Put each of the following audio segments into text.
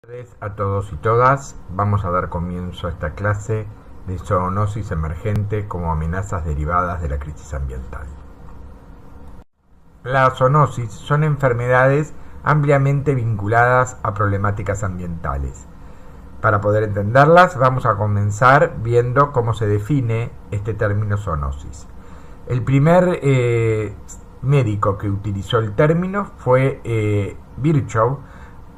Buenas tardes a todos y todas. Vamos a dar comienzo a esta clase de zoonosis emergente como amenazas derivadas de la crisis ambiental. Las zoonosis son enfermedades ampliamente vinculadas a problemáticas ambientales. Para poder entenderlas, vamos a comenzar viendo cómo se define este término zoonosis. El primer médico que utilizó el término fue Virchow,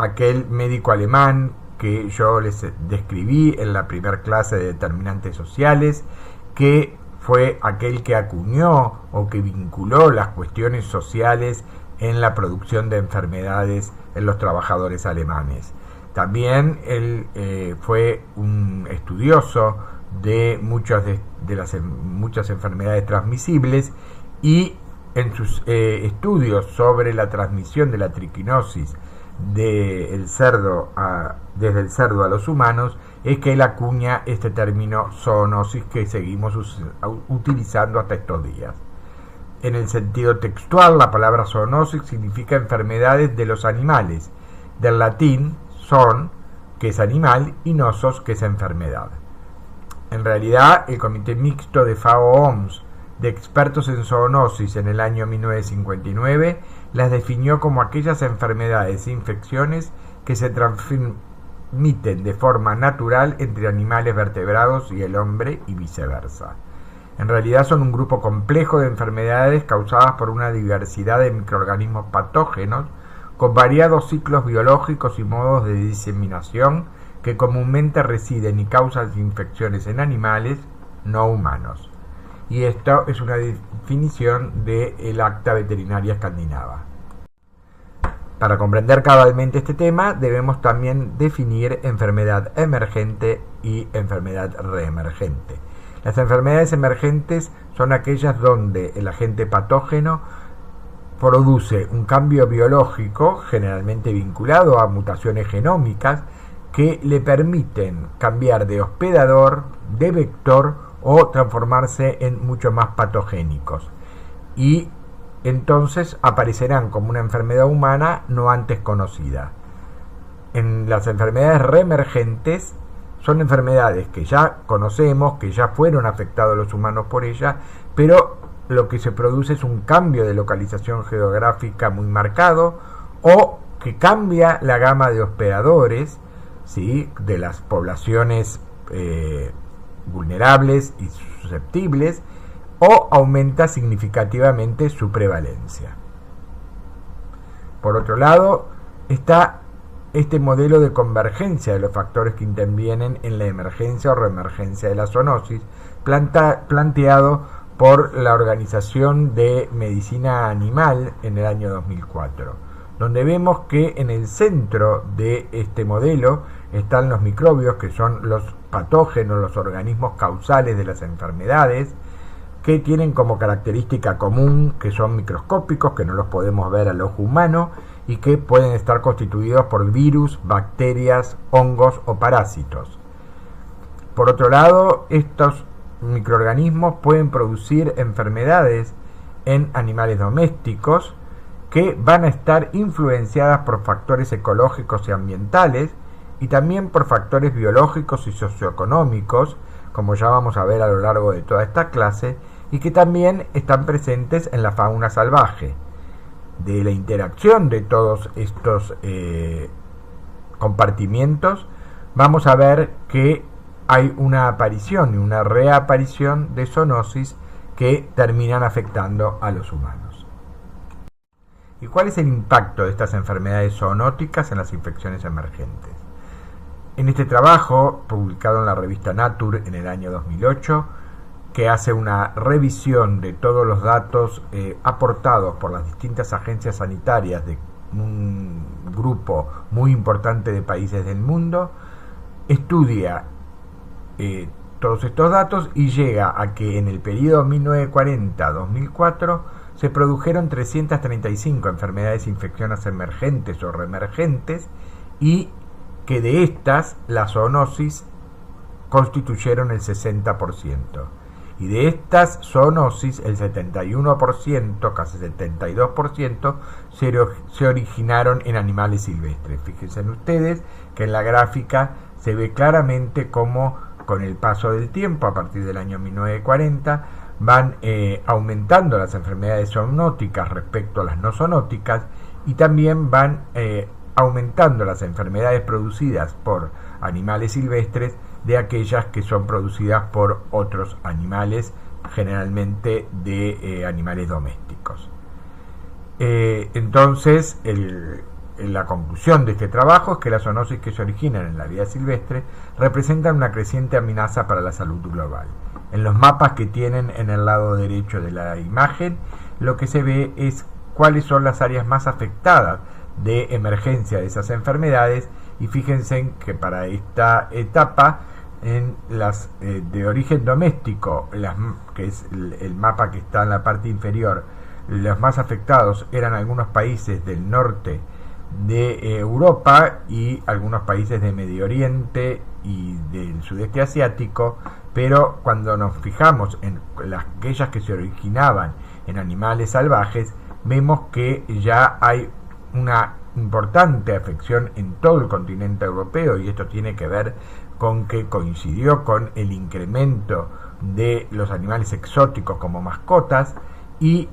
aquel médico alemán que yo les describí en la primera clase de determinantes sociales, que fue aquel que acuñó o que vinculó las cuestiones sociales en la producción de enfermedades en los trabajadores alemanes. También él fue un estudioso de muchas enfermedades transmisibles, y en sus estudios sobre la transmisión de la triquinosis desde el cerdo a los humanos es que él acuña este término zoonosis que seguimos utilizando hasta estos días. En el sentido textual, la palabra zoonosis significa enfermedades de los animales, del latín zoon, que es animal, y nosos, que es enfermedad. En realidad, el Comité Mixto de FAO-OMS de expertos en zoonosis en el año 1959 las definió como aquellas enfermedades e infecciones que se transmiten de forma natural entre animales vertebrados y el hombre y viceversa. En realidad son un grupo complejo de enfermedades causadas por una diversidad de microorganismos patógenos con variados ciclos biológicos y modos de diseminación que comúnmente residen y causan infecciones en animales no humanos. Y esto es una definición del Acta Veterinaria Escandinava. Para comprender cabalmente este tema, debemos también definir enfermedad emergente y enfermedad reemergente. Las enfermedades emergentes son aquellas donde el agente patógeno produce un cambio biológico, generalmente vinculado a mutaciones genómicas, que le permiten cambiar de hospedador, de vector, o transformarse en mucho más patogénicos, y entonces aparecerán como una enfermedad humana no antes conocida. En las enfermedades reemergentes son enfermedades que ya conocemos, que ya fueron afectados los humanos por ellas, pero lo que se produce es un cambio de localización geográfica muy marcado, o que cambia la gama de hospedadores, ¿sí?, de las poblaciones vulnerables y susceptibles, o aumenta significativamente su prevalencia. Por otro lado, está este modelo de convergencia de los factores que intervienen en la emergencia o reemergencia de la zoonosis, planteado por la Organización de Medicina Animal en el año 2004, donde vemos que en el centro de este modelo están los microbios, que son los patógenos, los organismos causales de las enfermedades, que tienen como característica común que son microscópicos, que no los podemos ver al ojo humano, y que pueden estar constituidos por virus, bacterias, hongos o parásitos. Por otro lado, estos microorganismos pueden producir enfermedades en animales domésticos que van a estar influenciadas por factores ecológicos y ambientales, y también por factores biológicos y socioeconómicos, como ya vamos a ver a lo largo de toda esta clase, y que también están presentes en la fauna salvaje. De la interacción de todos estos compartimientos, vamos a ver que hay una aparición y una reaparición de zoonosis que terminan afectando a los humanos. ¿Y cuál es el impacto de estas enfermedades zoonóticas en las infecciones emergentes? En este trabajo, publicado en la revista Nature en el año 2008, que hace una revisión de todos los datos aportados por las distintas agencias sanitarias de un grupo muy importante de países del mundo, estudia todos estos datos y llega a que en el periodo 1940-2004 se produjeron 335 enfermedades e infecciones emergentes o reemergentes, y que de estas la zoonosis constituyeron el 60%. y de estas zoonosis el 71%, casi 72%, se originaron en animales silvestres. Fíjense ustedes que en la gráfica se ve claramente cómo con el paso del tiempo, a partir del año 1940, van aumentando las enfermedades zoonóticas respecto a las no zoonóticas, y también van aumentando las enfermedades producidas por animales silvestres de aquellas que son producidas por otros animales, generalmente de animales domésticos. Entonces, la conclusión de este trabajo es que las zoonosis que se originan en la vida silvestre representan una creciente amenaza para la salud global. En los mapas que tienen en el lado derecho de la imagen, lo que se ve es cuáles son las áreas más afectadas de emergencia de esas enfermedades, y fíjense que para esta etapa, en las de origen doméstico, que es el mapa que está en la parte inferior, los más afectados eran algunos países del norte de Europa y algunos países de Medio Oriente y del sudeste asiático, pero cuando nos fijamos en aquellas que se originaban en animales salvajes, vemos que ya hay una importante afección en todo el continente europeo, y esto tiene que ver con que coincidió con el incremento de los animales exóticos como mascotas, y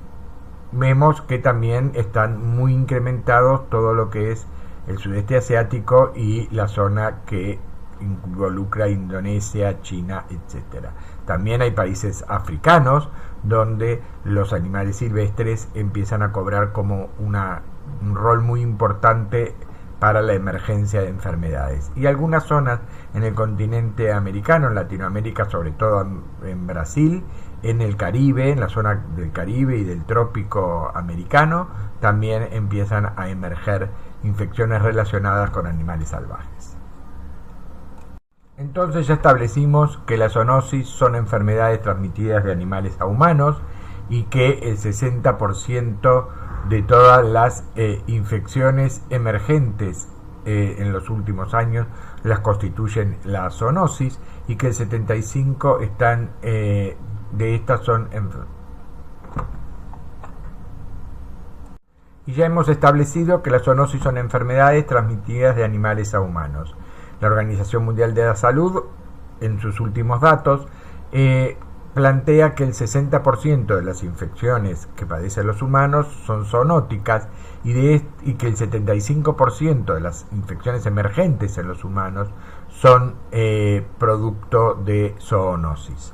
vemos que también están muy incrementados todo lo que es el sudeste asiático y la zona que involucra Indonesia, China, etcétera. También hay países africanos donde los animales silvestres empiezan a cobrar como un rol muy importante para la emergencia de enfermedades. Y algunas zonas en el continente americano, en Latinoamérica, sobre todo en Brasil, en el Caribe, en la zona del Caribe y del trópico americano, también empiezan a emerger infecciones relacionadas con animales salvajes. Entonces ya establecimos que las zoonosis son enfermedades transmitidas de animales a humanos, y que el 60% de todas las infecciones emergentes en los últimos años las constituyen la zoonosis, y que el 75% están de estas son y ya hemos establecido que las zoonosis son enfermedades transmitidas de animales a humanos. La Organización Mundial de la Salud, en sus últimos datos, plantea que el 60% de las infecciones que padecen los humanos son zoonóticas, y que el 75% de las infecciones emergentes en los humanos son producto de zoonosis.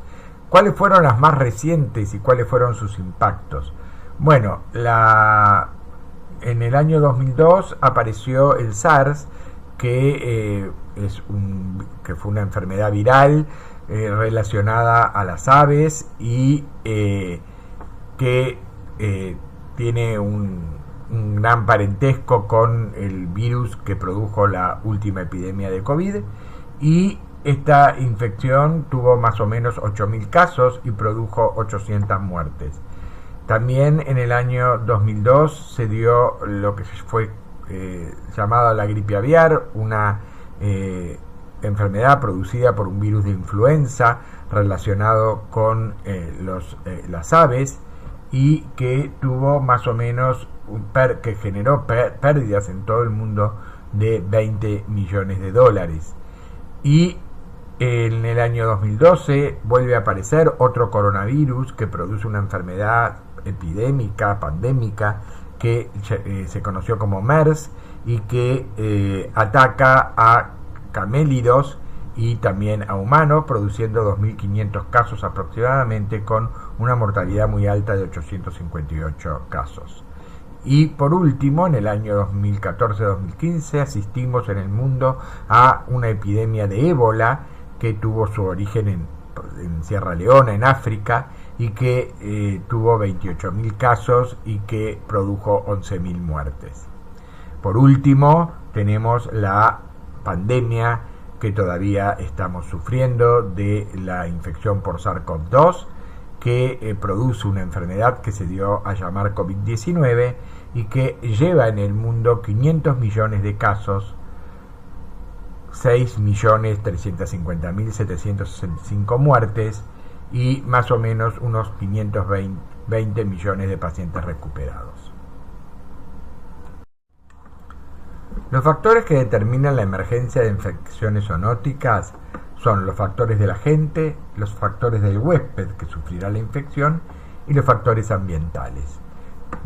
¿Cuáles fueron las más recientes y cuáles fueron sus impactos? Bueno, en el año 2002 apareció el SARS, que fue una enfermedad viral relacionada a las aves, y que tiene un gran parentesco con el virus que produjo la última epidemia de COVID, y esta infección tuvo más o menos 8.000 casos y produjo 800 muertes. También en el año 2002 se dio lo que fue llamada la gripe aviar, una enfermedad producida por un virus de influenza relacionado con las aves, y que tuvo más o menos que generó pérdidas en todo el mundo de $20 millones. Y en el año 2012 vuelve a aparecer otro coronavirus que produce una enfermedad epidémica, pandémica, que se conoció como MERS, y que ataca a camélidos y también a humanos, produciendo 2.500 casos aproximadamente, con una mortalidad muy alta de 858 casos. Y por último, en el año 2014-2015 asistimos en el mundo a una epidemia de ébola que tuvo su origen en Sierra Leona, en África, y que tuvo 28.000 casos y que produjo 11.000 muertes. Por último, tenemos la pandemia que todavía estamos sufriendo de la infección por SARS-CoV-2, que produce una enfermedad que se dio a llamar COVID-19 y que lleva en el mundo 500 millones de casos, 6.350.765 muertes, y más o menos unos 520 millones de pacientes recuperados. Los factores que determinan la emergencia de infecciones zoonóticas son los factores del agente, los factores del huésped que sufrirá la infección y los factores ambientales.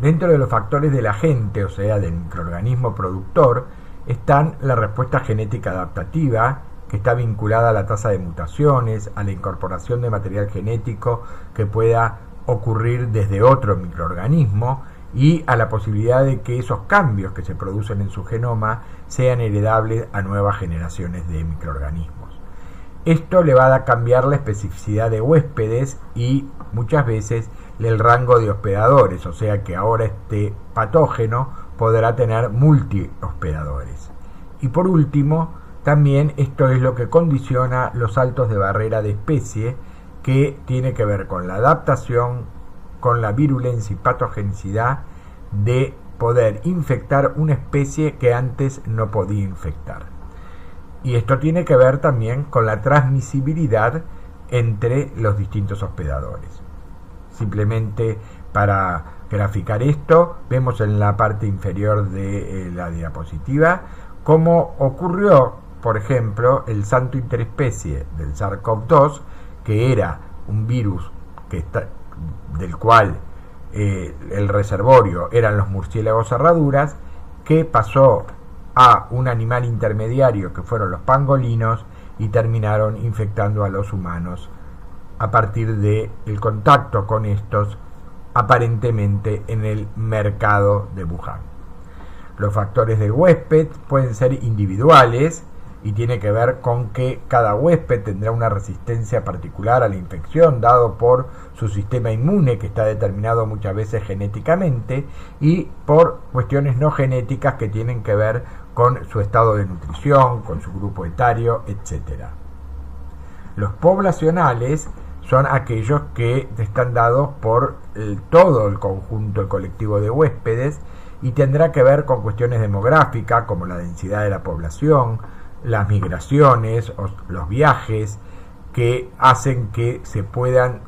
Dentro de los factores del agente, o sea, del microorganismo productor, están la respuesta genética adaptativa, que está vinculada a la tasa de mutaciones, a la incorporación de material genético que pueda ocurrir desde otro microorganismo y a la posibilidad de que esos cambios que se producen en su genoma sean heredables a nuevas generaciones de microorganismos. Esto le va a cambiar la especificidad de huéspedes y muchas veces el rango de hospedadores, o sea que ahora este patógeno podrá tener multihospedadores. Y por último, también esto es lo que condiciona los saltos de barrera de especie, que tiene que ver con la adaptación, con la virulencia y patogenicidad de poder infectar una especie que antes no podía infectar. Y esto tiene que ver también con la transmisibilidad entre los distintos hospedadores. Simplemente para graficar esto, vemos en la parte inferior de la diapositiva cómo ocurrió, por ejemplo, el salto interespecie del SARS-CoV-2, que era un virus del cual el reservorio eran los murciélagos cerraduras, que pasó a un animal intermediario que fueron los pangolinos y terminaron infectando a los humanos a partir del contacto con estos, aparentemente en el mercado de Wuhan. Los factores del huésped pueden ser individuales y tiene que ver con que cada huésped tendrá una resistencia particular a la infección dado por su sistema inmune, que está determinado muchas veces genéticamente, y por cuestiones no genéticas que tienen que ver con su estado de nutrición, con su grupo etario, etc. Los poblacionales son aquellos que están dados por todo el conjunto, el colectivo de huéspedes, y tendrá que ver con cuestiones demográficas como la densidad de la población, las migraciones, los viajes, que hacen que se puedan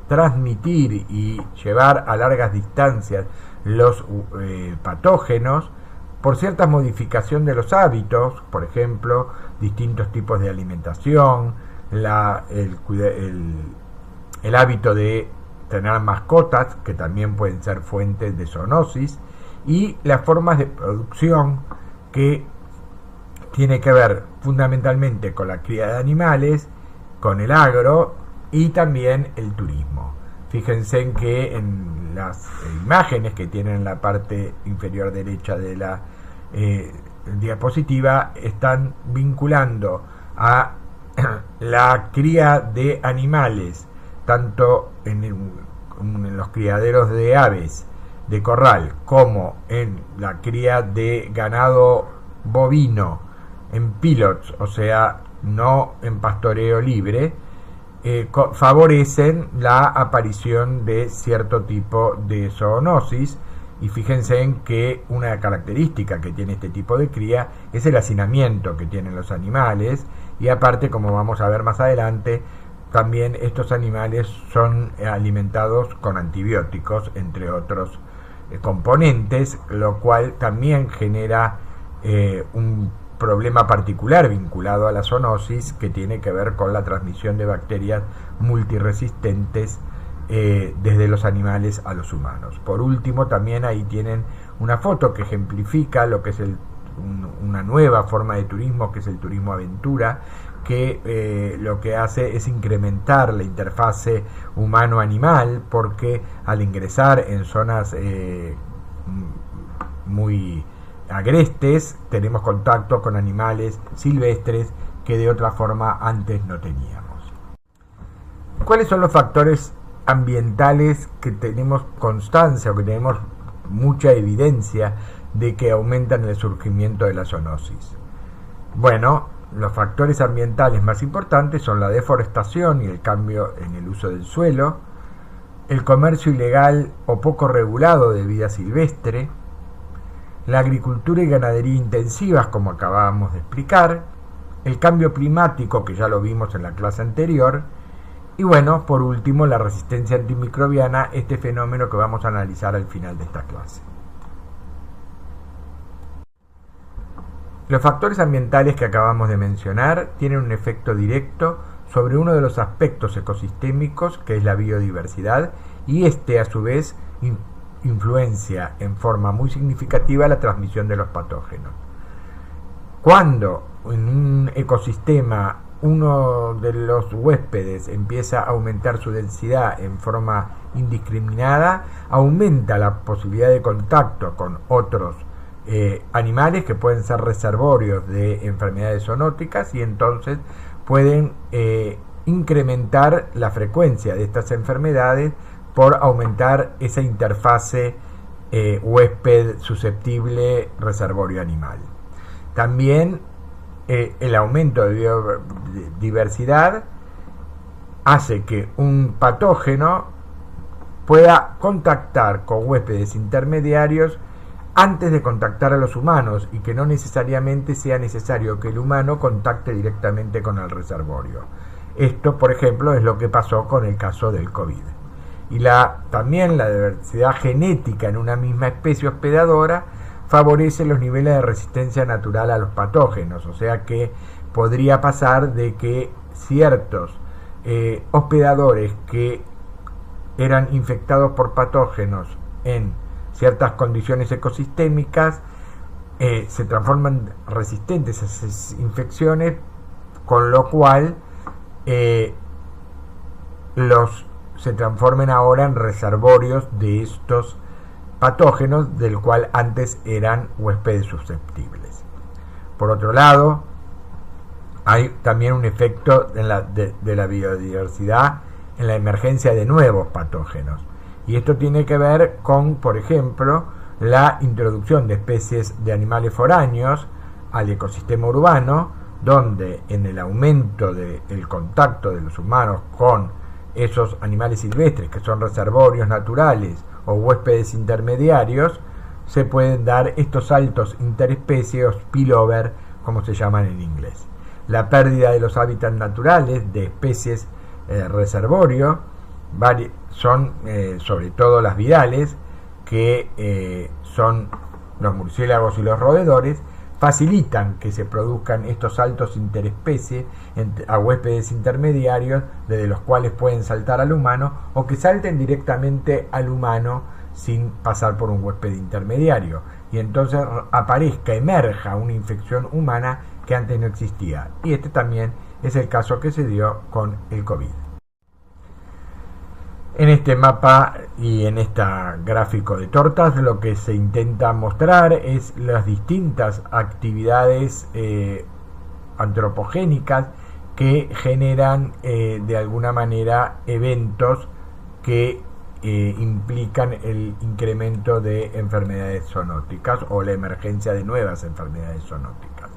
transmitir y llevar a largas distancias los patógenos por cierta modificación de los hábitos, por ejemplo, distintos tipos de alimentación, el hábito de tener mascotas, que también pueden ser fuentes de zoonosis, y las formas de producción, que tiene que ver fundamentalmente con la cría de animales, con el agro y también el turismo. Fíjense en que en las imágenes que tienen en la parte inferior derecha de la diapositiva están vinculando a la cría de animales, tanto en los criaderos de aves de corral como en la cría de ganado bovino en pilots, o sea, no en pastoreo libre, favorecen la aparición de cierto tipo de zoonosis. Y fíjense en que una característica que tiene este tipo de cría es el hacinamiento que tienen los animales, y aparte, como vamos a ver más adelante, también estos animales son alimentados con antibióticos, entre otros componentes, lo cual también genera un problema particular vinculado a la zoonosis, que tiene que ver con la transmisión de bacterias multiresistentes desde los animales a los humanos. Por último, también ahí tienen una foto que ejemplifica lo que es una nueva forma de turismo, que es el turismo aventura, que lo que hace es incrementar la interfase humano-animal, porque al ingresar en zonas muy agrestes tenemos contacto con animales silvestres que de otra forma antes no teníamos. ¿Cuáles son los factores ambientales que tenemos constancia o que tenemos mucha evidencia de que aumentan el surgimiento de la zoonosis? Bueno, los factores ambientales más importantes son la deforestación y el cambio en el uso del suelo, el comercio ilegal o poco regulado de vida silvestre, la agricultura y ganadería intensivas, como acabábamos de explicar, el cambio climático, que ya lo vimos en la clase anterior, Y bueno, por último, la resistencia antimicrobiana, este fenómeno que vamos a analizar al final de esta clase. Los factores ambientales que acabamos de mencionar tienen un efecto directo sobre uno de los aspectos ecosistémicos, que es la biodiversidad, y este a su vez influencia en forma muy significativa la transmisión de los patógenos. Cuando en un ecosistema uno de los huéspedes empieza a aumentar su densidad en forma indiscriminada, aumenta la posibilidad de contacto con otros animales que pueden ser reservorios de enfermedades zoonóticas, y entonces pueden incrementar la frecuencia de estas enfermedades por aumentar esa interfase huésped susceptible reservorio animal. También el aumento de biodiversidad hace que un patógeno pueda contactar con huéspedes intermediarios antes de contactar a los humanos, y que no necesariamente sea necesario que el humano contacte directamente con el reservorio. Esto, por ejemplo, es lo que pasó con el caso del COVID. Y también la diversidad genética en una misma especie hospedadora favorece los niveles de resistencia natural a los patógenos, o sea que podría pasar de que ciertos hospedadores que eran infectados por patógenos en ciertas condiciones ecosistémicas se transforman resistentes a esas infecciones, con lo cual se transformen ahora en reservorios de estos patógenos, del cual antes eran huéspedes susceptibles. Por otro lado, hay también un efecto de la biodiversidad en la emergencia de nuevos patógenos. Y esto tiene que ver con, por ejemplo, la introducción de especies de animales foráneos al ecosistema urbano, donde en el aumento del contacto de los humanos con esos animales silvestres que son reservorios naturales o huéspedes intermediarios, se pueden dar estos saltos interespecies o spillover, como se llaman en inglés. La pérdida de los hábitats naturales de especies reservorio son sobre todo las virales, que son los murciélagos y los roedores, facilitan que se produzcan estos saltos interespecie a huéspedes intermediarios, desde los cuales pueden saltar al humano, o que salten directamente al humano sin pasar por un huésped intermediario, y entonces emerja una infección humana que antes no existía. Y este también es el caso que se dio con el COVID. En este mapa y en este gráfico de tortas, lo que se intenta mostrar es las distintas actividades antropogénicas que generan de alguna manera eventos que implican el incremento de enfermedades zoonóticas o la emergencia de nuevas enfermedades zoonóticas.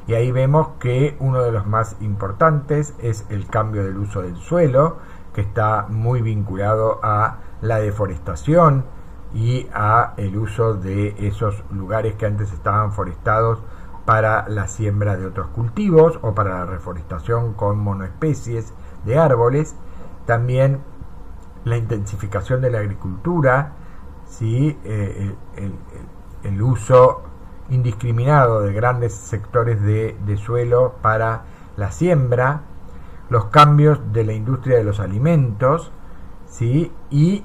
Y ahí vemos que uno de los más importantes es el cambio del uso del suelo, que está muy vinculado a la deforestación y a el uso de esos lugares que antes estaban forestados para la siembra de otros cultivos o para la reforestación con monoespecies de árboles. También la intensificación de la agricultura, ¿sí? El uso indiscriminado de grandes sectores de suelo para la siembra, los cambios de la industria de los alimentos, ¿sí? Y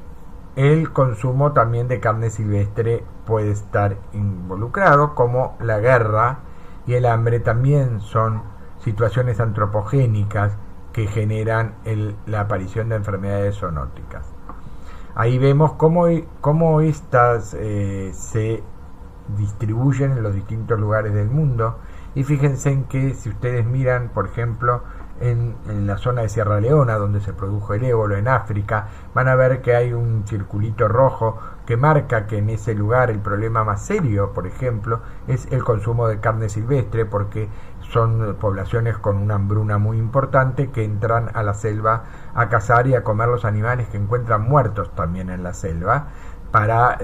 el consumo también de carne silvestre puede estar involucrado, como la guerra y el hambre también son situaciones antropogénicas que generan la aparición de enfermedades zoonóticas. Ahí vemos cómo estas se distribuyen en los distintos lugares del mundo, y fíjense en que si ustedes miran, por ejemplo, en la zona de Sierra Leona, donde se produjo el ébola en África, van a ver que hay un circulito rojo que marca que en ese lugar el problema más serio, por ejemplo, es el consumo de carne silvestre, porque son poblaciones con una hambruna muy importante que entran a la selva a cazar y a comer los animales que encuentran muertos también en la selva, para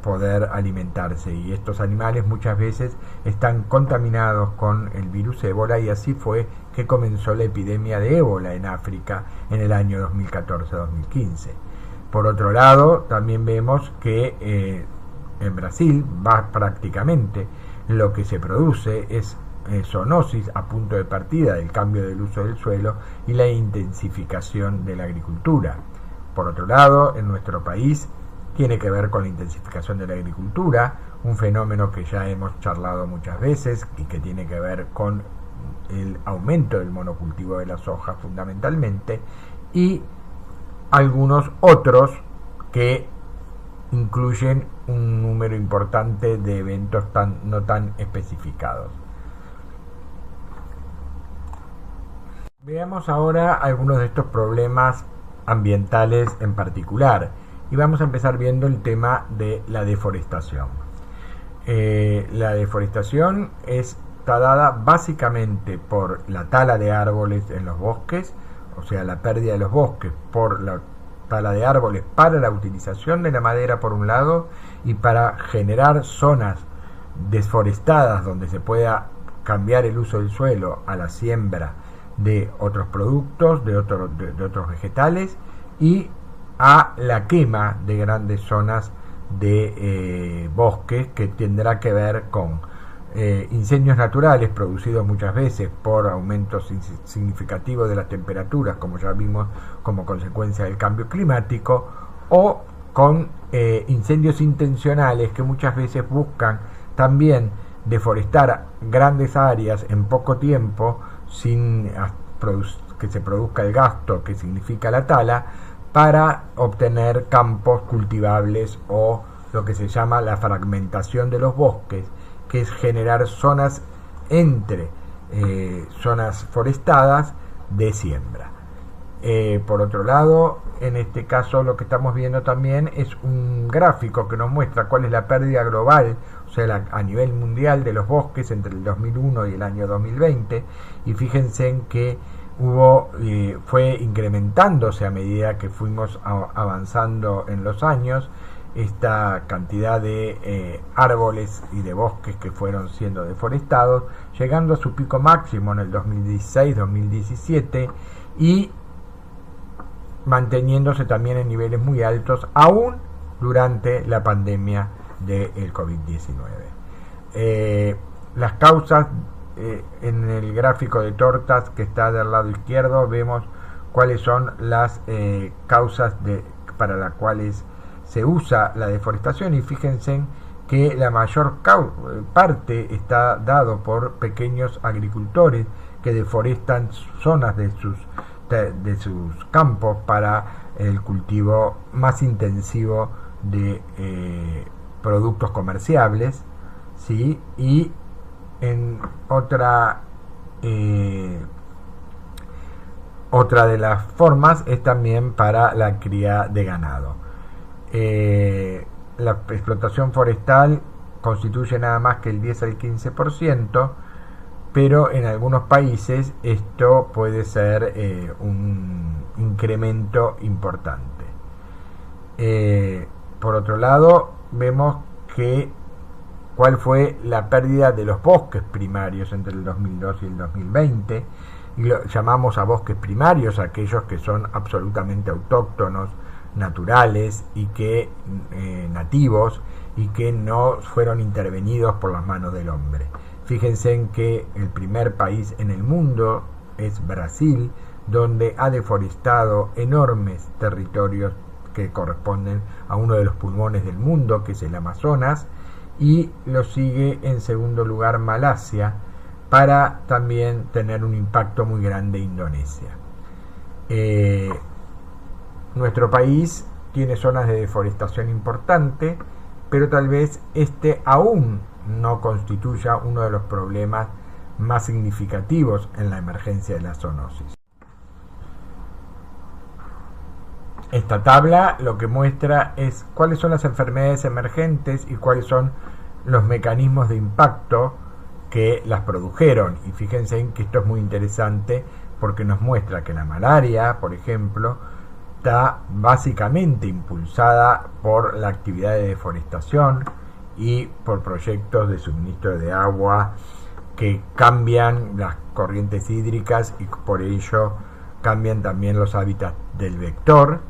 poder alimentarse, y estos animales muchas veces están contaminados con el virus ébola, y así fue que comenzó la epidemia de ébola en África en el año 2014-2015. Por otro lado, también vemos que en Brasil prácticamente lo que se produce es zoonosis a punto de partida del cambio del uso del suelo y la intensificación de la agricultura. Por otro lado, en nuestro país tiene que ver con la intensificación de la agricultura, un fenómeno que ya hemos charlado muchas veces y que tiene que ver con el aumento del monocultivo de la soja fundamentalmente, y algunos otros que incluyen un número importante de eventos no tan especificados. Veamos ahora algunos de estos problemas ambientales en particular, y vamos a empezar viendo el tema de la deforestación. La deforestación está dada básicamente por la tala de árboles en los bosques, o sea, la pérdida de los bosques por la tala de árboles para la utilización de la madera por un lado, y para generar zonas desforestadas donde se pueda cambiar el uso del suelo a la siembra de otros productos, de otros vegetales, y a la quema de grandes zonas de bosques, que tendrá que ver con incendios naturales producidos muchas veces por aumentos significativos de las temperaturas, como ya vimos, como consecuencia del cambio climático, o con incendios intencionales que muchas veces buscan también deforestar grandes áreas en poco tiempo sin que se produzca el gasto que significa la tala, para obtener campos cultivables, o lo que se llama la fragmentación de los bosques, que es generar zonas entre zonas forestadas de siembra. Por otro lado, en este caso lo que estamos viendo también es un gráfico que nos muestra cuál es la pérdida global, o sea, a nivel mundial, de los bosques entre el 2001 y el año 2020, y fíjense en que fue incrementándose a medida que fuimos avanzando en los años esta cantidad de árboles y de bosques que fueron siendo deforestados, llegando a su pico máximo en el 2016-2017 y manteniéndose también en niveles muy altos aún durante la pandemia del COVID-19. Las causas, en el gráfico de tortas que está del lado izquierdo, vemos cuáles son las causas para las cuales se usa la deforestación, y fíjense que la mayor parte está dado por pequeños agricultores que deforestan zonas de sus campos para el cultivo más intensivo de productos comerciables, ¿sí? Y en otra de las formas es también para la cría de ganado. La explotación forestal constituye nada más que el 10 al 15%, pero en algunos países esto puede ser un incremento importante. Por otro lado, vemos cuál fue la pérdida de los bosques primarios entre el 2002 y el 2020, y lo llamamos a bosques primarios aquellos que son absolutamente autóctonos, naturales y que nativos, y que no fueron intervenidos por las manos del hombre. Fíjense en que el primer país en el mundo es Brasil, donde ha deforestado enormes territorios que corresponden a uno de los pulmones del mundo, que es el Amazonas, y lo sigue en segundo lugar Malasia, para también tener un impacto muy grande Indonesia. Nuestro país tiene zonas de deforestación importante, pero tal vez este aún no constituya uno de los problemas más significativos en la emergencia de la zoonosis. Esta tabla lo que muestra es cuáles son las enfermedades emergentes y cuáles son los mecanismos de impacto que las produjeron. Y fíjense en que esto es muy interesante porque nos muestra que la malaria, por ejemplo, está básicamente impulsada por la actividad de deforestación y por proyectos de suministro de agua que cambian las corrientes hídricas y por ello cambian también los hábitats del vector.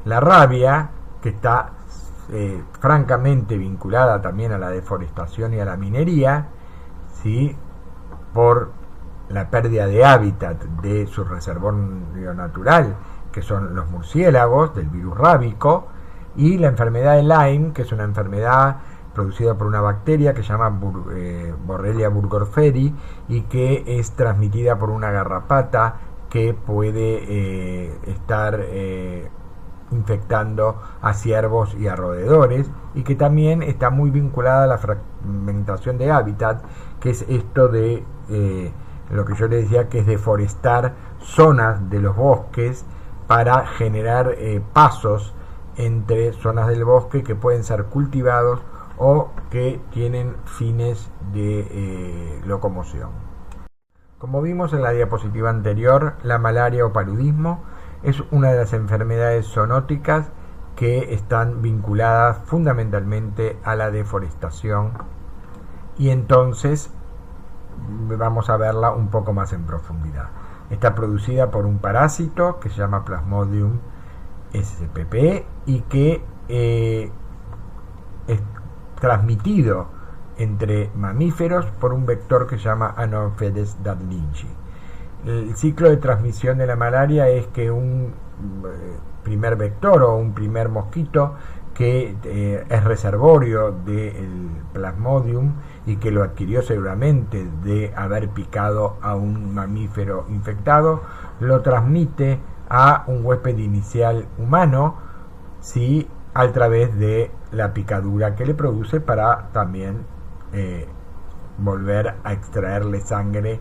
La rabia, que está francamente vinculada también a la deforestación y a la minería, ¿sí?, por la pérdida de hábitat de su reservorio natural, que son los murciélagos, del virus rábico, y la enfermedad de Lyme, que es una enfermedad producida por una bacteria que se llama Borrelia burgdorferi y que es transmitida por una garrapata que puede estar infectando a ciervos y a roedores, y que también está muy vinculada a la fragmentación de hábitat, que es esto de lo que yo le decía, que es deforestar zonas de los bosques para generar pasos entre zonas del bosque que pueden ser cultivados o que tienen fines de locomoción. Como vimos en la diapositiva anterior, la malaria o paludismo es una de las enfermedades zoonóticas que están vinculadas fundamentalmente a la deforestación, y entonces vamos a verla un poco más en profundidad. Está producida por un parásito que se llama Plasmodium spp y que es transmitido entre mamíferos por un vector que se llama Anopheles darlingi. El ciclo de transmisión de la malaria es que un primer vector o un primer mosquito que es reservorio del Plasmodium y que lo adquirió seguramente de haber picado a un mamífero infectado, lo transmite a un huésped inicial humano, ¿sí?, a través de la picadura que le produce para también volver a extraerle sangre,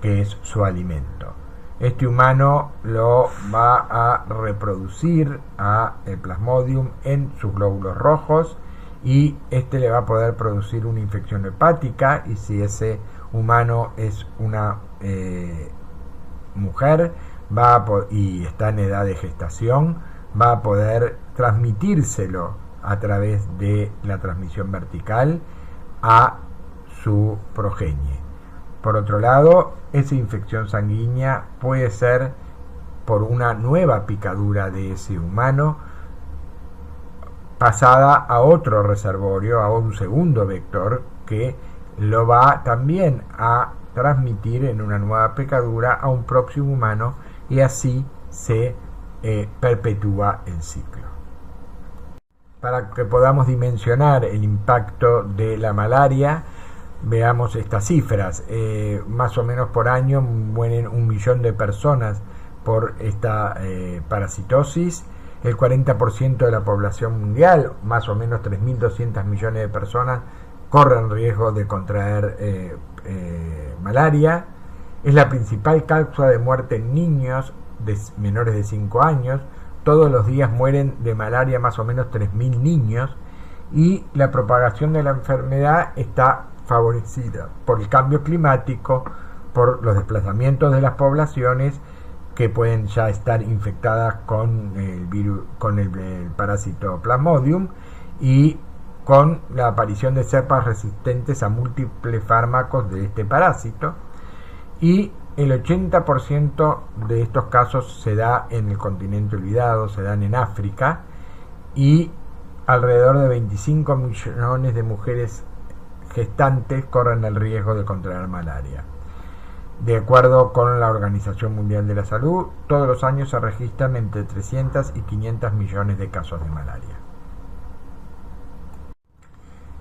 que es su alimento. Este humano lo va a reproducir a el Plasmodium en sus glóbulos rojos, y este le va a poder producir una infección hepática, y si ese humano es una mujer y está en edad de gestación, va a poder transmitírselo a través de la transmisión vertical a su progenie. Por otro lado, esa infección sanguínea puede ser por una nueva picadura de ese humano pasada a otro reservorio, a un segundo vector que lo va también a transmitir en una nueva picadura a un próximo humano, y así se perpetúa el ciclo. Para que podamos dimensionar el impacto de la malaria, veamos estas cifras. Más o menos por año mueren 1 millón de personas por esta parasitosis. El 40% de la población mundial, más o menos 3.200 millones de personas, corren riesgo de contraer malaria. Es la principal causa de muerte en niños menores de 5 años. Todos los días mueren de malaria más o menos 3.000 niños, y la propagación de la enfermedad está favorecida por el cambio climático, por los desplazamientos de las poblaciones que pueden ya estar infectadas con el virus, con el parásito Plasmodium, y con la aparición de cepas resistentes a múltiples fármacos de este parásito. Y el 80% de estos casos se da en el continente olvidado, se dan en África, y alrededor de 25 millones de mujeres gestantes corren el riesgo de contraer malaria. De acuerdo con la Organización Mundial de la Salud, todos los años se registran entre 300 y 500 millones de casos de malaria.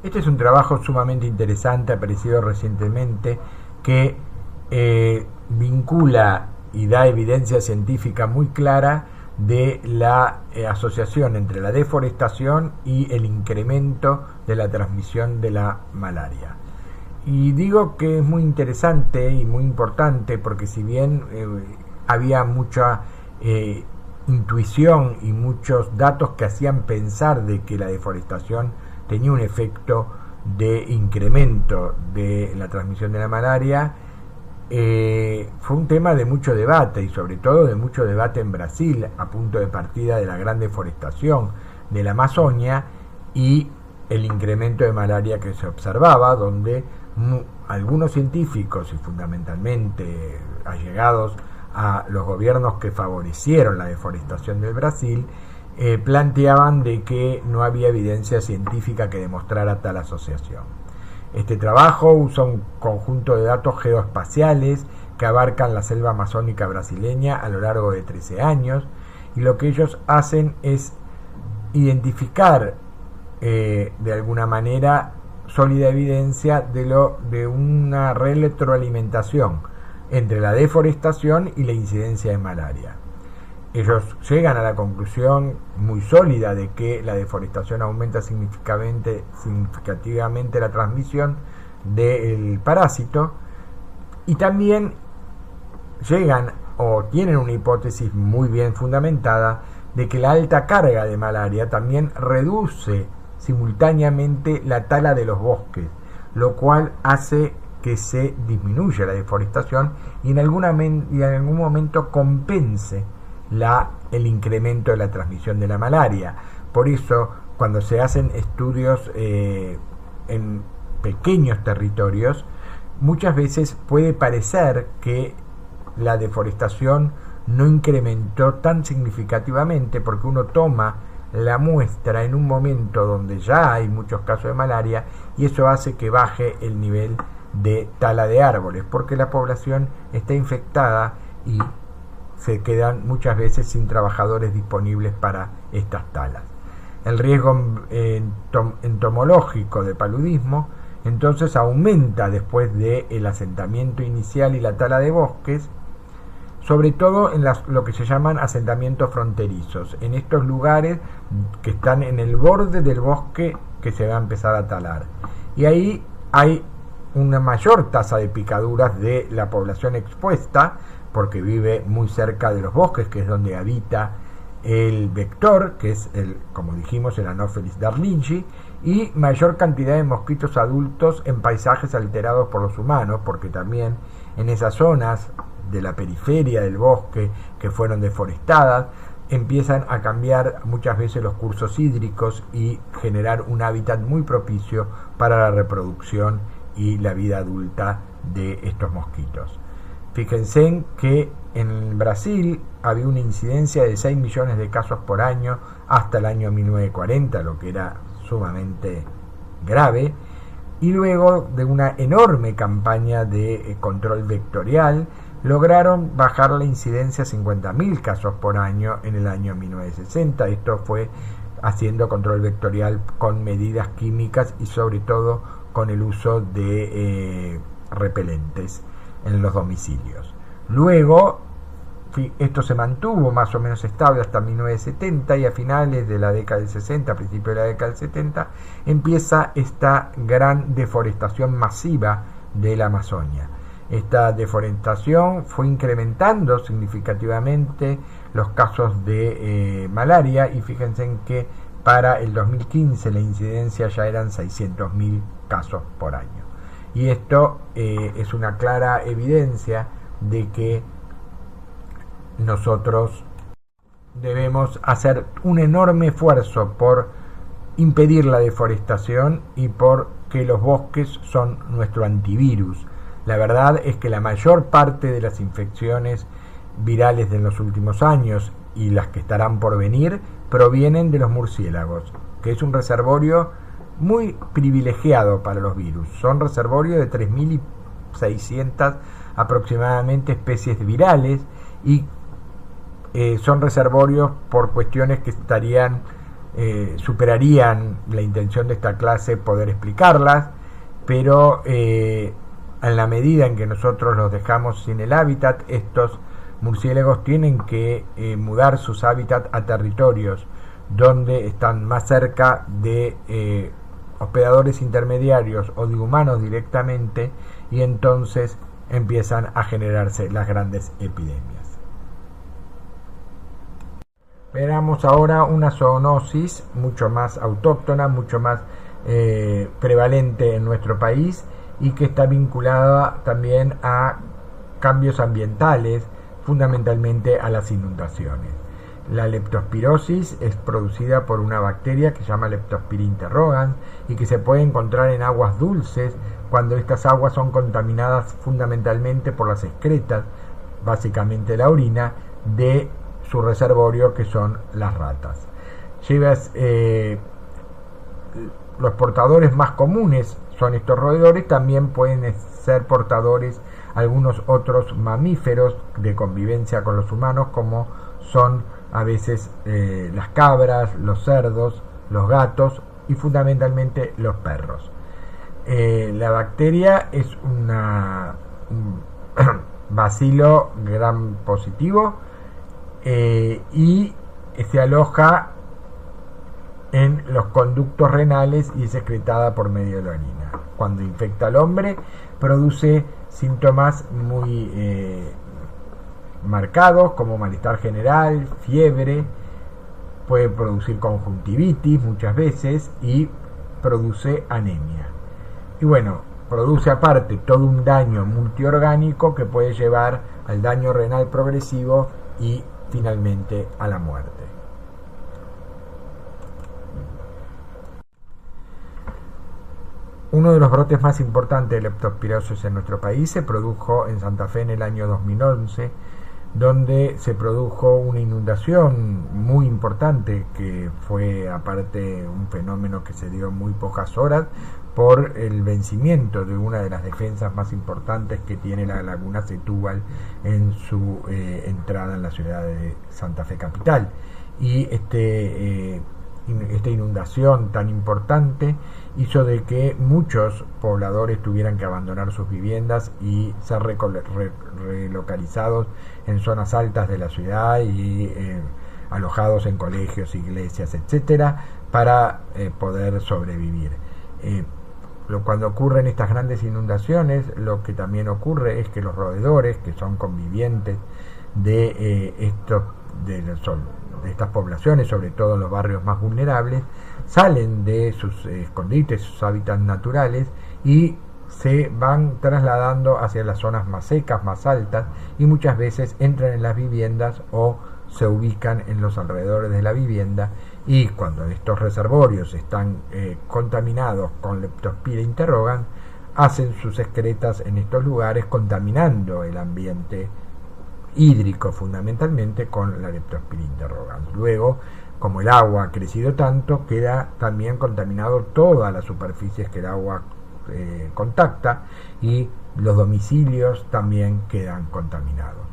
Este es un trabajo sumamente interesante, aparecido recientemente, que vincula y da evidencia científica muy clara de la asociación entre la deforestación y el incremento de la transmisión de la malaria. Y digo que es muy interesante y muy importante porque si bien había mucha intuición y muchos datos que hacían pensar de que la deforestación tenía un efecto de incremento de la transmisión de la malaria, fue un tema de mucho debate y sobre todo de mucho debate en Brasil, a punto de partida de la gran deforestación de la Amazonia y el incremento de malaria que se observaba, donde algunos científicos y fundamentalmente allegados a los gobiernos que favorecieron la deforestación del Brasil planteaban de que no había evidencia científica que demostrara tal asociación. Este trabajo usa un conjunto de datos geoespaciales que abarcan la selva amazónica brasileña a lo largo de 13 años y lo que ellos hacen es identificar de alguna manera sólida evidencia de una retroalimentación entre la deforestación y la incidencia de malaria. Ellos llegan a la conclusión muy sólida de que la deforestación aumenta significativamente la transmisión del parásito y también llegan o tienen una hipótesis muy bien fundamentada de que la alta carga de malaria también reduce simultáneamente la tala de los bosques, lo cual hace que se disminuya la deforestación y en algún momento compense el incremento de la transmisión de la malaria. Por eso, cuando se hacen estudios en pequeños territorios, muchas veces puede parecer que la deforestación no incrementó tan significativamente porque uno toma la muestra en un momento donde ya hay muchos casos de malaria y eso hace que baje el nivel de tala de árboles porque la población está infectada y se quedan muchas veces sin trabajadores disponibles para estas talas. El riesgo entomológico de paludismo entonces aumenta después del asentamiento inicial y la tala de bosques, sobre todo en lo que se llaman asentamientos fronterizos, en estos lugares que están en el borde del bosque que se va a empezar a talar. Y ahí hay una mayor tasa de picaduras de la población expuesta, porque vive muy cerca de los bosques, que es donde habita el vector, que es, como dijimos, el Anopheles darlingi, y mayor cantidad de mosquitos adultos en paisajes alterados por los humanos, porque también en esas zonas de la periferia del bosque que fueron deforestadas, empiezan a cambiar muchas veces los cursos hídricos y generar un hábitat muy propicio para la reproducción y la vida adulta de estos mosquitos. Fíjense que en Brasil había una incidencia de 6 millones de casos por año hasta el año 1940, lo que era sumamente grave, y luego de una enorme campaña de control vectorial, lograron bajar la incidencia a 50.000 casos por año en el año 1960. Esto fue haciendo control vectorial con medidas químicas y sobre todo con el uso de repelentes en los domicilios. Luego, esto se mantuvo más o menos estable hasta 1970 y a finales de la década del 60, a principios de la década del 70, empieza esta gran deforestación masiva de la Amazonia. Esta deforestación fue incrementando significativamente los casos de malaria y fíjense en que para el 2015 la incidencia ya eran 600.000 casos por año. Y esto es una clara evidencia de que nosotros debemos hacer un enorme esfuerzo por impedir la deforestación y por que los bosques son nuestro antivirus. La verdad es que la mayor parte de las infecciones virales de los últimos años y las que estarán por venir provienen de los murciélagos, que es un reservorio muy privilegiado para los virus. Son reservorios de 3.600 aproximadamente especies virales y son reservorios por cuestiones que superarían la intención de esta clase poder explicarlas, pero en la medida en que nosotros los dejamos sin el hábitat, estos murciélagos tienen que mudar sus hábitats a territorios donde están más cerca de hospedadores intermediarios o de humanos directamente, y entonces empiezan a generarse las grandes epidemias. Veamos ahora una zoonosis mucho más autóctona, mucho más prevalente en nuestro país y que está vinculada también a cambios ambientales, fundamentalmente a las inundaciones. La leptospirosis es producida por una bacteria que se llama Leptospira interrogans y que se puede encontrar en aguas dulces cuando estas aguas son contaminadas fundamentalmente por las excretas, básicamente la orina, de su reservorio, que son las ratas. Los portadores más comunes son estos roedores, también pueden ser portadores algunos otros mamíferos de convivencia con los humanos, como son a veces las cabras, los cerdos, los gatos y fundamentalmente los perros. La bacteria es un bacilo gram positivo y se aloja en los conductos renales y es excretada por medio de la orina. Cuando infecta al hombre, produce síntomas muy marcados como malestar general, fiebre, puede producir conjuntivitis muchas veces y produce anemia. Y bueno, produce aparte todo un daño multiorgánico que puede llevar al daño renal progresivo y finalmente a la muerte. Uno de los brotes más importantes de leptospirosis en nuestro país se produjo en Santa Fe en el año 2011, donde se produjo una inundación muy importante que fue aparte un fenómeno que se dio en muy pocas horas por el vencimiento de una de las defensas más importantes que tiene la laguna Setúbal en su entrada en la ciudad de Santa Fe capital. Y esta inundación tan importante hizo de que muchos pobladores tuvieran que abandonar sus viviendas y ser relocalizados en zonas altas de la ciudad y alojados en colegios, iglesias, etcétera, para poder sobrevivir. Cuando ocurren estas grandes inundaciones, lo que también ocurre es que los roedores, que son convivientes de estas poblaciones, sobre todo en los barrios más vulnerables, salen de sus escondites, sus hábitats naturales y se van trasladando hacia las zonas más secas, más altas, y muchas veces entran en las viviendas o se ubican en los alrededores de la vivienda, y cuando estos reservorios están contaminados con Leptospira interrogans, hacen sus excretas en estos lugares, contaminando el ambiente hídrico fundamentalmente con la Leptospira interrogans. Luego, como el agua ha crecido tanto, queda también contaminado todas las superficies que el agua contacta, y los domicilios también quedan contaminados.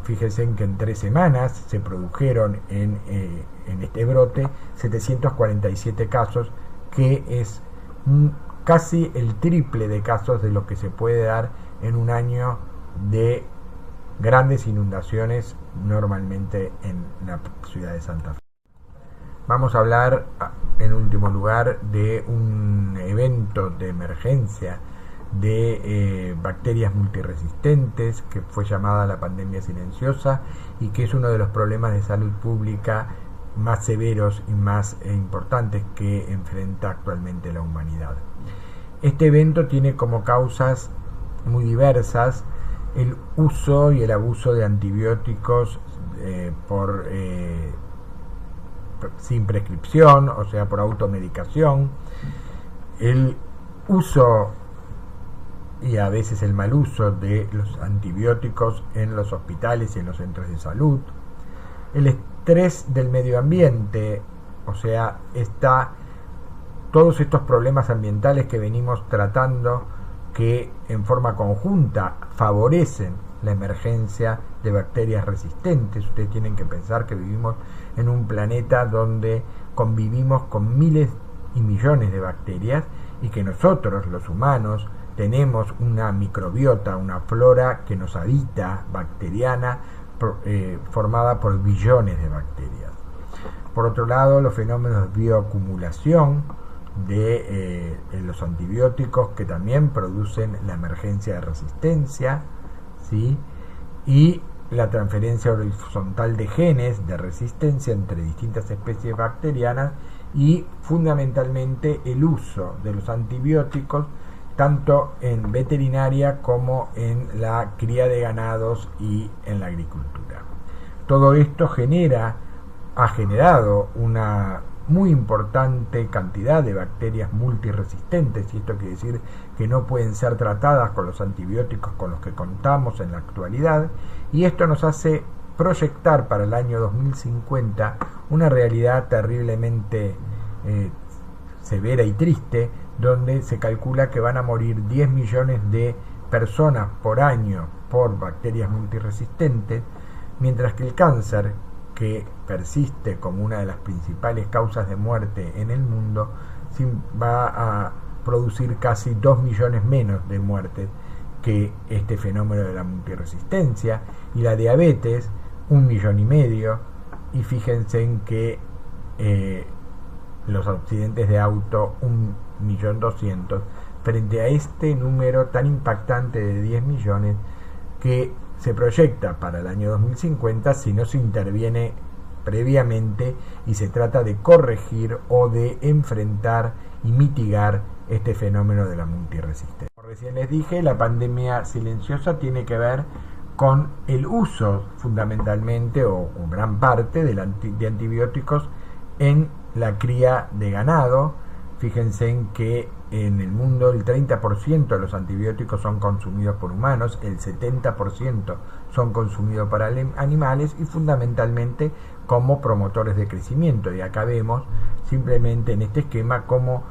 Fíjense que en 3 semanas se produjeron en este brote 747 casos, que es casi el triple de casos de lo que se puede dar en un año de grandes inundaciones normalmente en la ciudad de Santa Fe. Vamos a hablar en último lugar de un evento de emergencia de bacterias multiresistentes que fue llamada la pandemia silenciosa y que es uno de los problemas de salud pública más severos y más importantes que enfrenta actualmente la humanidad. Este evento tiene como causas muy diversas el uso y el abuso de antibióticos sin prescripción, o sea, por automedicación, el uso y a veces el mal uso de los antibióticos en los hospitales y en los centros de salud, el estrés del medio ambiente, o sea, todos estos problemas ambientales que venimos tratando, que en forma conjunta favorecen la emergencia de bacterias resistentes. Ustedes tienen que pensar que vivimos en un planeta donde convivimos con miles y millones de bacterias y que nosotros, los humanos, tenemos una microbiota, una flora que nos habita, bacteriana, formada por billones de bacterias. Por otro lado, los fenómenos de bioacumulación de los antibióticos, que también producen la emergencia de resistencia, ¿sí? Y la transferencia horizontal de genes de resistencia entre distintas especies bacterianas, y fundamentalmente el uso de los antibióticos tanto en veterinaria como en la cría de ganados y en la agricultura. Todo esto ha generado una muy importante cantidad de bacterias multiresistentes, y esto quiere decir que no pueden ser tratadas con los antibióticos con los que contamos en la actualidad, y esto nos hace proyectar para el año 2050 una realidad terriblemente severa y triste, donde se calcula que van a morir 10 millones de personas por año por bacterias multiresistentes, mientras que el cáncer, que persiste como una de las principales causas de muerte en el mundo, va a producir casi 2 millones menos de muertes que este fenómeno de la multiresistencia, y la diabetes 1,5 millones, y fíjense en que los accidentes de auto 1.200.000, frente a este número tan impactante de 10 millones que se proyecta para el año 2050 si no se interviene previamente y se trata de corregir o de enfrentar y mitigar este fenómeno de la multiresistencia. Como recién les dije, la pandemia silenciosa tiene que ver con el uso fundamentalmente o gran parte de antibióticos en la cría de ganado. Fíjense en que en el mundo el 30% de los antibióticos son consumidos por humanos, el 70% son consumidos para animales, y fundamentalmente como promotores de crecimiento. Y acá vemos simplemente en este esquema como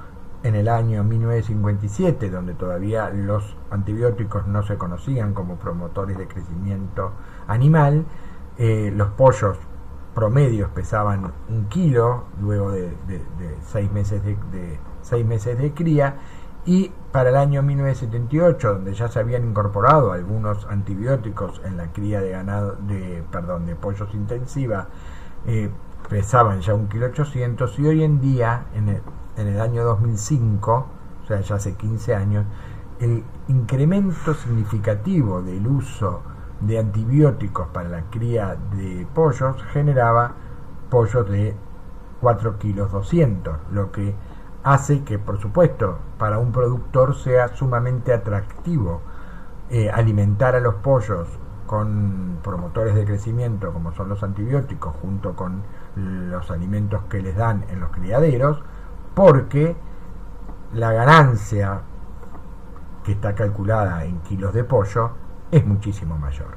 en el año 1957, donde todavía los antibióticos no se conocían como promotores de crecimiento animal, los pollos promedios pesaban 1 kilo luego de 6 meses de cría, y para el año 1978, donde ya se habían incorporado algunos antibióticos en la cría de ganado de pollos intensiva, pesaban ya 1,8 kg, y hoy en día, en el año 2005, o sea, ya hace 15 años, el incremento significativo del uso de antibióticos para la cría de pollos generaba pollos de 4,2 kg, lo que hace que, por supuesto, para un productor sea sumamente atractivo alimentar a los pollos con promotores de crecimiento como son los antibióticos, junto con los alimentos que les dan en los criaderos, porque la ganancia, que está calculada en kilos de pollo, es muchísimo mayor.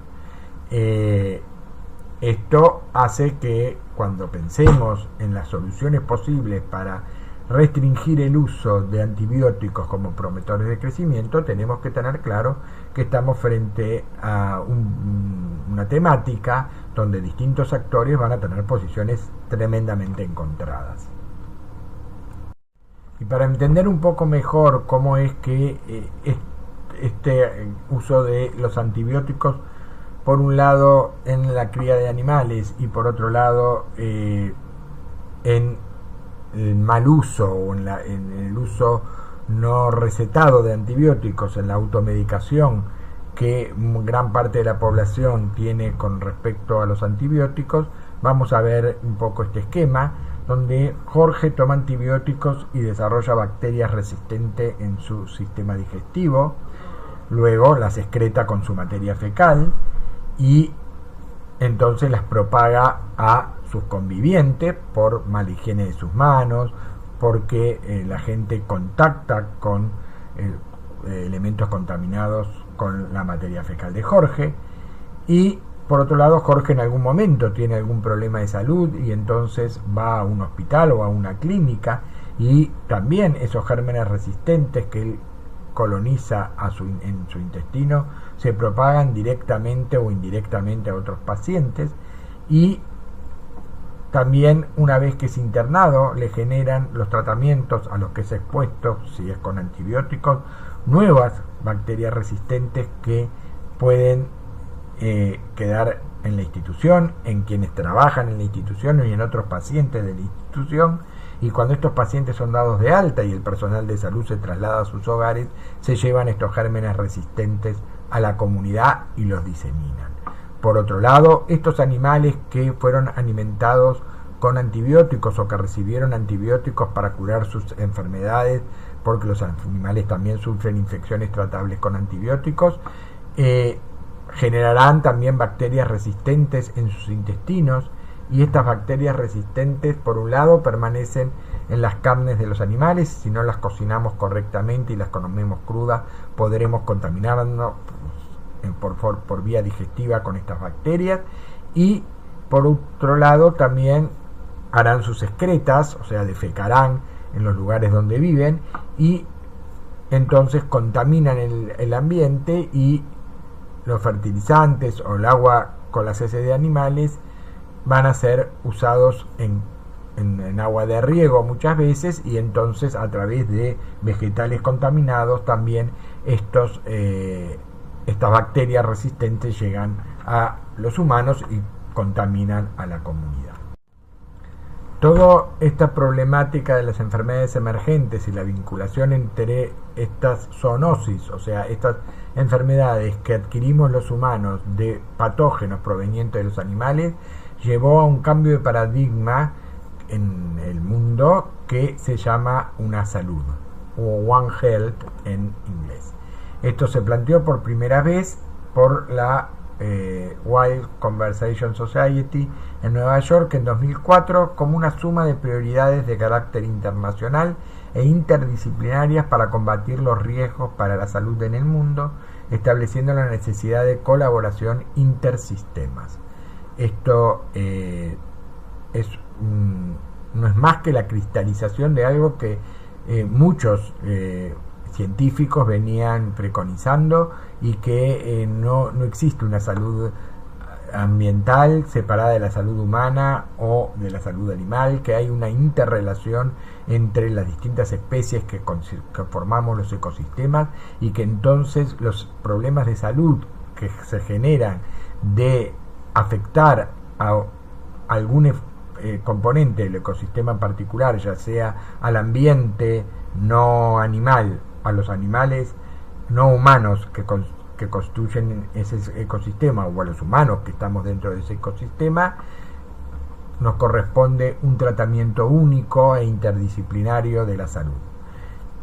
Esto hace que cuando pensemos en las soluciones posibles para restringir el uso de antibióticos como promotores de crecimiento, tenemos que tener claro que estamos frente a una temática donde distintos actores van a tener posiciones tremendamente encontradas. Y para entender un poco mejor cómo es que este uso de los antibióticos, por un lado en la cría de animales y por otro lado en el mal uso o en el uso no recetado de antibióticos, en la automedicación que gran parte de la población tiene con respecto a los antibióticos, vamos a ver un poco este esquema donde Jorge toma antibióticos y desarrolla bacterias resistentes en su sistema digestivo, luego las excreta con su materia fecal y entonces las propaga a sus convivientes por mala higiene de sus manos, porque la gente contacta con elementos contaminados con la materia fecal de Jorge, y por otro lado Jorge en algún momento tiene algún problema de salud y entonces va a un hospital o a una clínica, y también esos gérmenes resistentes que él coloniza en su intestino se propagan directamente o indirectamente a otros pacientes, y también una vez que es internado le generan los tratamientos a los que es expuesto, si es con antibióticos, nuevas bacterias resistentes que pueden quedar en la institución, en quienes trabajan en la institución y en otros pacientes de la institución, y cuando estos pacientes son dados de alta y el personal de salud se traslada a sus hogares, se llevan estos gérmenes resistentes a la comunidad y los diseminan. Por otro lado, estos animales que fueron alimentados con antibióticos o que recibieron antibióticos para curar sus enfermedades, porque los animales también sufren infecciones tratables con antibióticos. Generarán también bacterias resistentes en sus intestinos, y estas bacterias resistentes, por un lado, permanecen en las carnes de los animales. Si no las cocinamos correctamente y las comemos crudas, podremos contaminarnos por vía digestiva con estas bacterias, y por otro lado también harán sus excretas, o sea, defecarán en los lugares donde viven, y entonces contaminan el ambiente, y los fertilizantes o el agua con las heces de animales van a ser usados en agua de riego muchas veces, y entonces a través de vegetales contaminados también estas bacterias resistentes llegan a los humanos y contaminan a la comunidad. Toda esta problemática de las enfermedades emergentes y la vinculación entre estas zoonosis, o sea, estas enfermedades que adquirimos los humanos de patógenos provenientes de los animales, llevó a un cambio de paradigma en el mundo que se llama Una Salud, o One Health en inglés. Esto se planteó por primera vez por la Wild Conversation Society en Nueva York en 2004 como una suma de prioridades de carácter internacional e interdisciplinarias para combatir los riesgos para la salud en el mundo, estableciendo la necesidad de colaboración intersistemas. Esto no es más que la cristalización de algo que muchos científicos venían preconizando, y que no existe una salud ambiental separada de la salud humana o de la salud animal, que hay una interrelación entre las distintas especies que formamos los ecosistemas, y que entonces los problemas de salud que se generan de afectar a algún componente del ecosistema en particular, ya sea al ambiente no animal, a los animales no humanos que construyen ese ecosistema, o a los humanos que estamos dentro de ese ecosistema, nos corresponde un tratamiento único e interdisciplinario de la salud.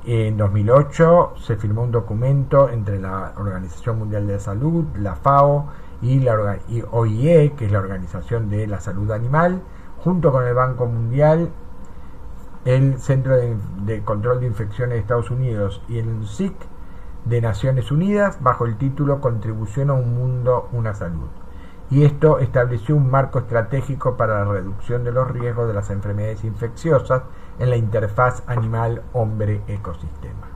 En 2008 se firmó un documento entre la Organización Mundial de la Salud, la FAO, y la OIE, que es la Organización de la Salud Animal, junto con el Banco Mundial, el Centro de Control de Infecciones de Estados Unidos y el SIC de Naciones Unidas, bajo el título Contribución a un Mundo, una Salud. Y esto estableció un marco estratégico para la reducción de los riesgos de las enfermedades infecciosas en la interfaz animal-hombre-ecosistema.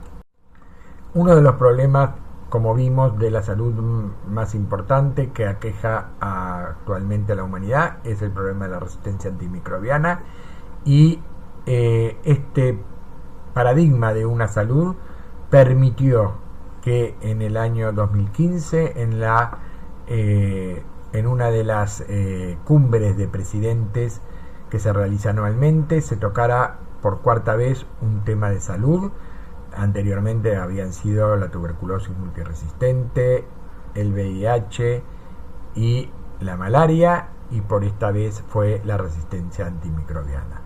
Uno de los problemas, como vimos, de la salud más importante que aqueja actualmente a la humanidad es el problema de la resistencia antimicrobiana, y este paradigma de una salud permitió que en el año 2015, en una de las cumbres de presidentes que se realiza anualmente, se tocara por cuarta vez un tema de salud. Anteriormente habían sido la tuberculosis multiresistente, el VIH y la malaria, y por esta vez fue la resistencia antimicrobiana.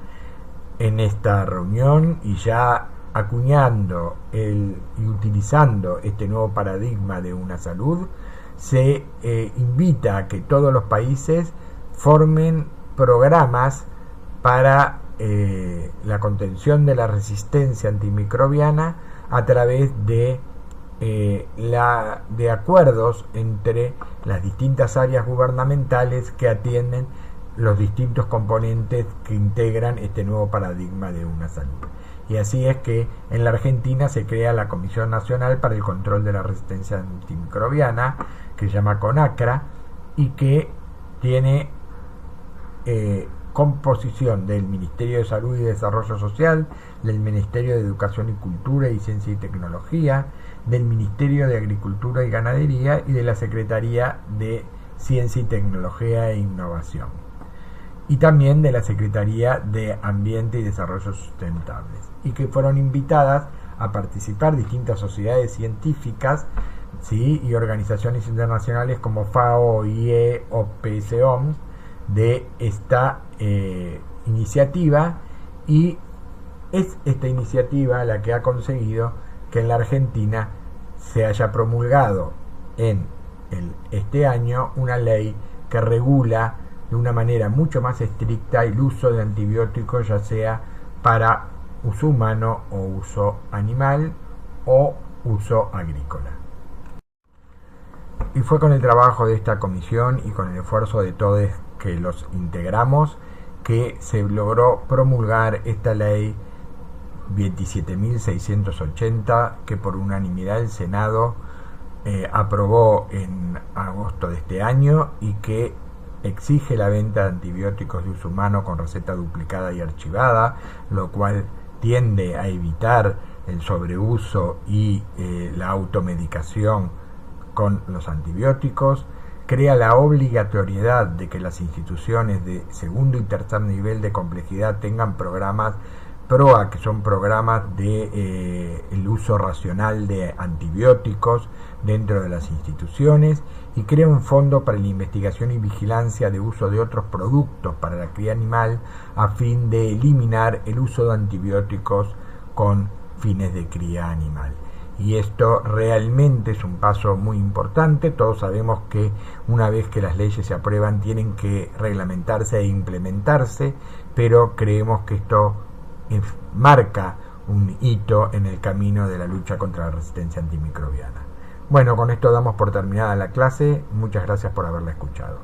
En esta reunión, y ya acuñando y utilizando este nuevo paradigma de una salud, se invita a que todos los países formen programas para la contención de la resistencia antimicrobiana a través de acuerdos entre las distintas áreas gubernamentales que atienden los distintos componentes que integran este nuevo paradigma de una salud. Y así es que en la Argentina se crea la Comisión Nacional para el Control de la Resistencia Antimicrobiana, que se llama CONACRA, y que tiene composición del Ministerio de Salud y Desarrollo Social, del Ministerio de Educación y Cultura y Ciencia y Tecnología, del Ministerio de Agricultura y Ganadería y de la Secretaría de Ciencia y Tecnología e Innovación, y también de la Secretaría de Ambiente y Desarrollo Sustentables, y que fueron invitadas a participar distintas sociedades científicas, ¿sí?, y organizaciones internacionales como FAO, OIE o PSOMS de esta iniciativa, y Es esta iniciativa la que ha conseguido que en la Argentina se haya promulgado en este año una ley que regula de una manera mucho más estricta el uso de antibióticos, ya sea para uso humano o uso animal o uso agrícola. Y fue con el trabajo de esta comisión y con el esfuerzo de todos que los integramos que se logró promulgar esta ley 27.680 que por unanimidad el Senado aprobó en agosto de este año y que exige la venta de antibióticos de uso humano con receta duplicada y archivada, lo cual tiende a evitar el sobreuso y la automedicación con los antibióticos. Crea la obligatoriedad de que las instituciones de segundo y tercer nivel de complejidad tengan programas PROA, que son programas de el uso racional de antibióticos dentro de las instituciones, y crea un fondo para la investigación y vigilancia de uso de otros productos para la cría animal a fin de eliminar el uso de antibióticos con fines de cría animal. Y esto realmente es un paso muy importante. Todos sabemos que una vez que las leyes se aprueban tienen que reglamentarse e implementarse, pero creemos que esto marca un hito en el camino de la lucha contra la resistencia antimicrobiana. Bueno, con esto damos por terminada la clase. Muchas gracias por haberla escuchado.